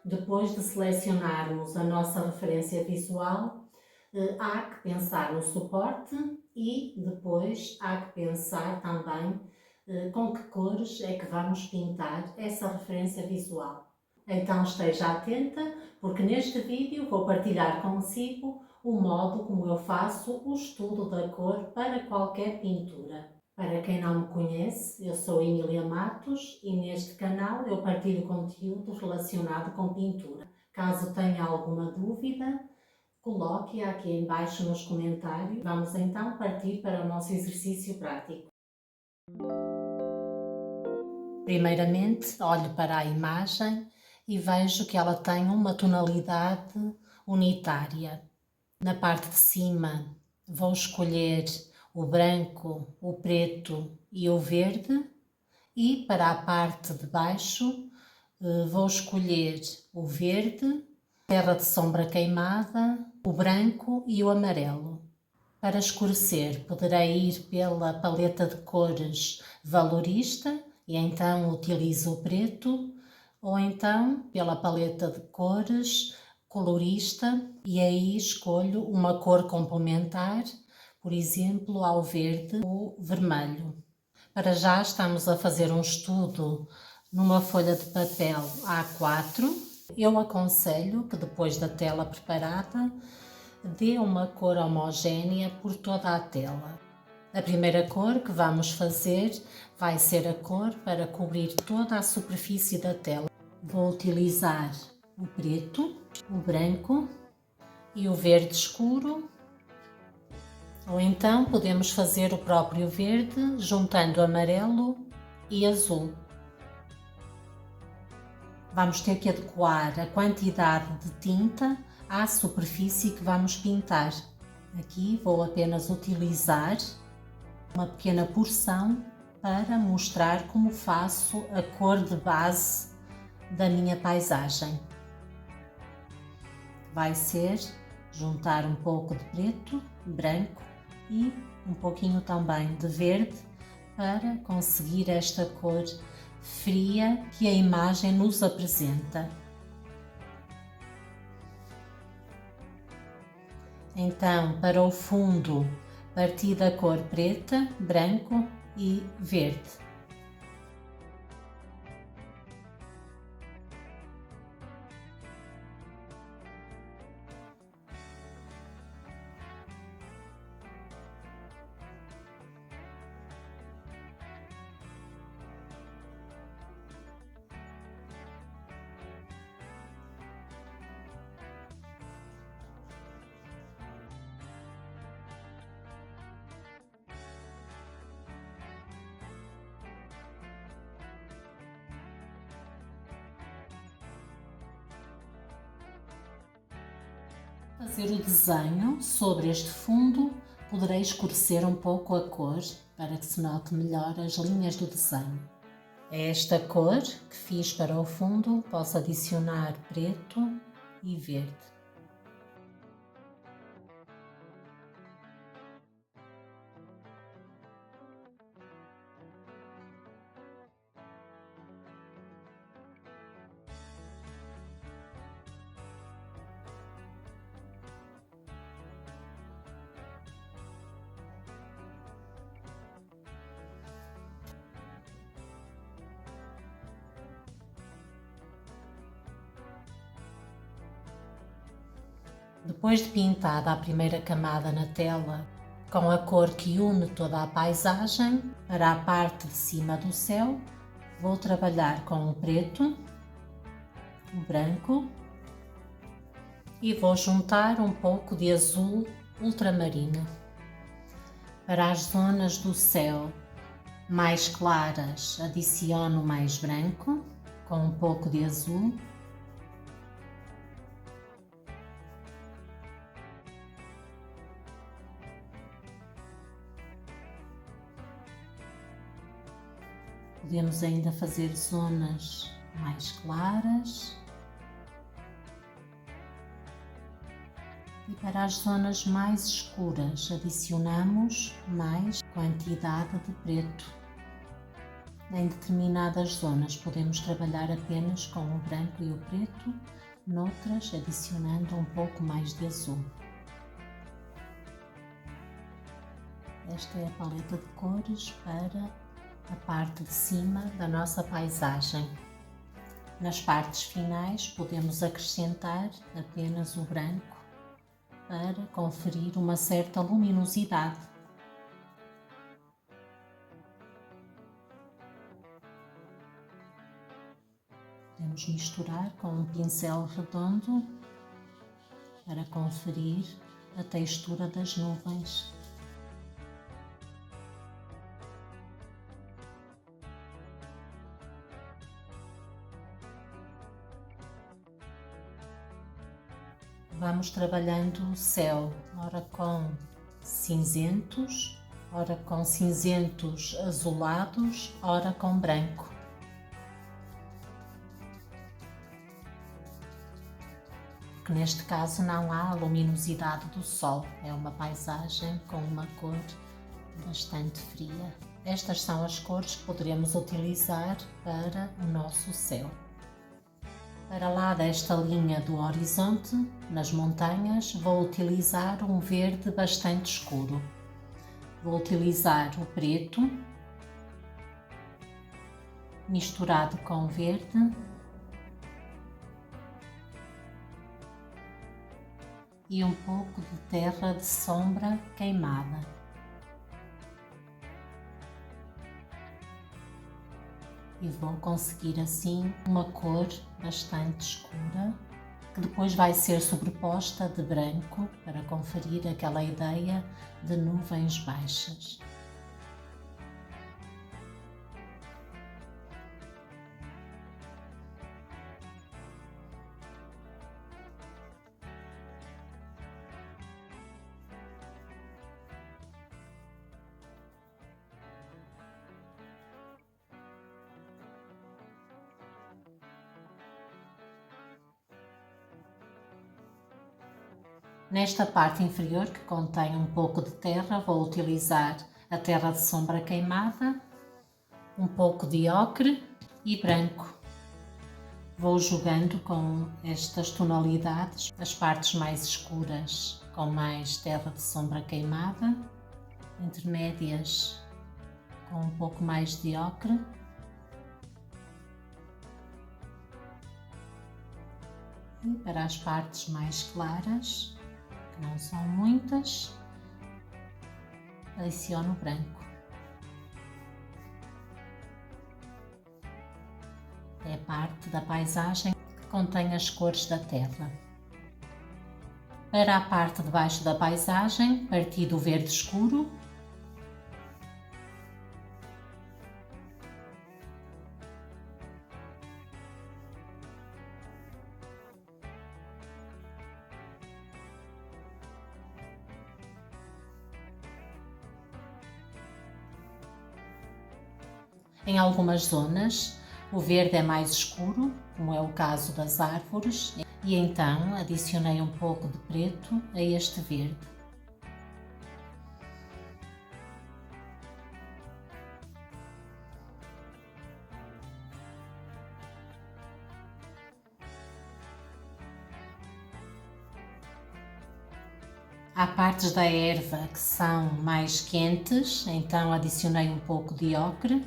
Depois de selecionarmos a nossa referência visual, há que pensar no suporte e depois há que pensar também com que cores é que vamos pintar essa referência visual. Então esteja atenta, porque neste vídeo vou partilhar consigo o modo como eu faço o estudo da cor para qualquer pintura. Para quem não me conhece, eu sou Emília Matos e neste canal eu partilho conteúdo relacionado com pintura. Caso tenha alguma dúvida, coloque-a aqui em baixo nos comentários. Vamos então partir para o nosso exercício prático. Primeiramente, olho para a imagem e vejo que ela tem uma tonalidade unitária. Na parte de cima vou escolher o branco, o preto e o verde, e para a parte de baixo vou escolher o verde, terra de sombra queimada, o branco e o amarelo. Para escurecer, poderei ir pela paleta de cores valorista e então utilizo o preto, ou então pela paleta de cores colorista e aí escolho uma cor complementar, por exemplo, ao verde ou vermelho. Para já estamos a fazer um estudo numa folha de papel A4. Eu aconselho que depois da tela preparada, dê uma cor homogénea por toda a tela. A primeira cor que vamos fazer vai ser a cor para cobrir toda a superfície da tela. Vou utilizar o preto, o branco e o verde escuro, ou então podemos fazer o próprio verde juntando amarelo e azul. Vamos ter que adequar a quantidade de tinta à superfície que vamos pintar. Aqui vou apenas utilizar uma pequena porção para mostrar como faço a cor de base da minha paisagem. Vai ser juntar um pouco de preto, branco e um pouquinho também de verde para conseguir esta cor fria que a imagem nos apresenta. Então, para o fundo, parti da cor preta, branco e verde. Fazer o desenho sobre este fundo, poderei escurecer um pouco a cor para que se note melhor as linhas do desenho. A esta cor que fiz para o fundo, posso adicionar preto e verde. Depois de pintada a primeira camada na tela, com a cor que une toda a paisagem, para a parte de cima do céu, vou trabalhar com o preto, o branco e vou juntar um pouco de azul ultramarino. Para as zonas do céu mais claras, adiciono mais branco, com um pouco de azul. Podemos ainda fazer zonas mais claras. E para as zonas mais escuras adicionamos mais quantidade de preto. Em determinadas zonas podemos trabalhar apenas com o branco e o preto, noutras adicionando um pouco mais de azul. Esta é a paleta de cores para a parte de cima da nossa paisagem. Nas partes finais podemos acrescentar apenas o branco para conferir uma certa luminosidade. Podemos misturar com um pincel redondo para conferir a textura das nuvens. Vamos trabalhando o céu, ora com cinzentos, ora com cinzentos azulados, ora com branco. Porque neste caso não há a luminosidade do sol, é uma paisagem com uma cor bastante fria. Estas são as cores que poderemos utilizar para o nosso céu. Para lá desta linha do horizonte, nas montanhas, vou utilizar um verde bastante escuro. Vou utilizar o preto, misturado com verde, e um pouco de terra de sombra queimada. E vou conseguir assim uma cor bastante escura, que depois vai ser sobreposta de branco para conferir aquela ideia de nuvens baixas. Nesta parte inferior, que contém um pouco de terra, vou utilizar a terra de sombra queimada, um pouco de ocre e branco. Vou jogando com estas tonalidades, as partes mais escuras com mais terra de sombra queimada, intermédias com um pouco mais de ocre, e para as partes mais claras, que não são muitas, adiciono o branco. É a parte da paisagem que contém as cores da terra. Para a parte de baixo da paisagem, parti do verde escuro, em algumas zonas o verde é mais escuro, como é o caso das árvores, e então adicionei um pouco de preto a este verde. Há partes da erva que são mais quentes, então adicionei um pouco de ocre.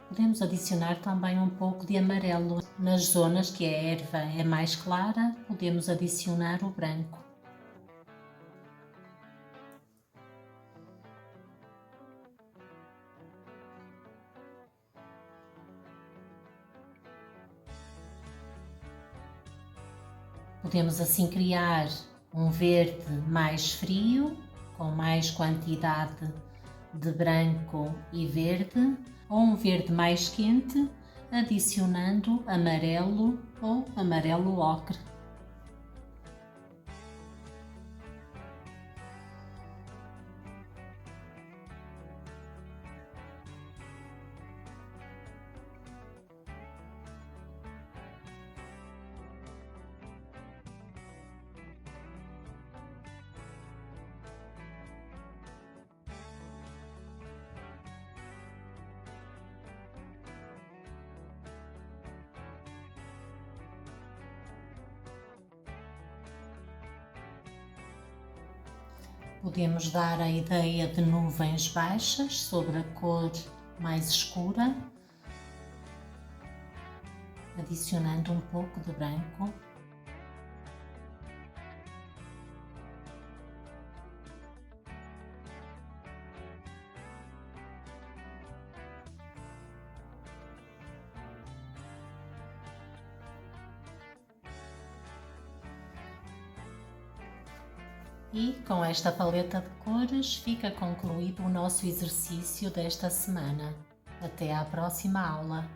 Podemos adicionar também um pouco de amarelo. Nas zonas que a erva é mais clara, podemos adicionar o branco. Podemos assim criar um verde mais frio, com mais quantidade de branco e verde, ou um verde mais quente, adicionando amarelo ou amarelo ocre. Podemos dar a ideia de nuvens baixas sobre a cor mais escura, adicionando um pouco de branco. E com esta paleta de cores fica concluído o nosso exercício desta semana. Até à próxima aula!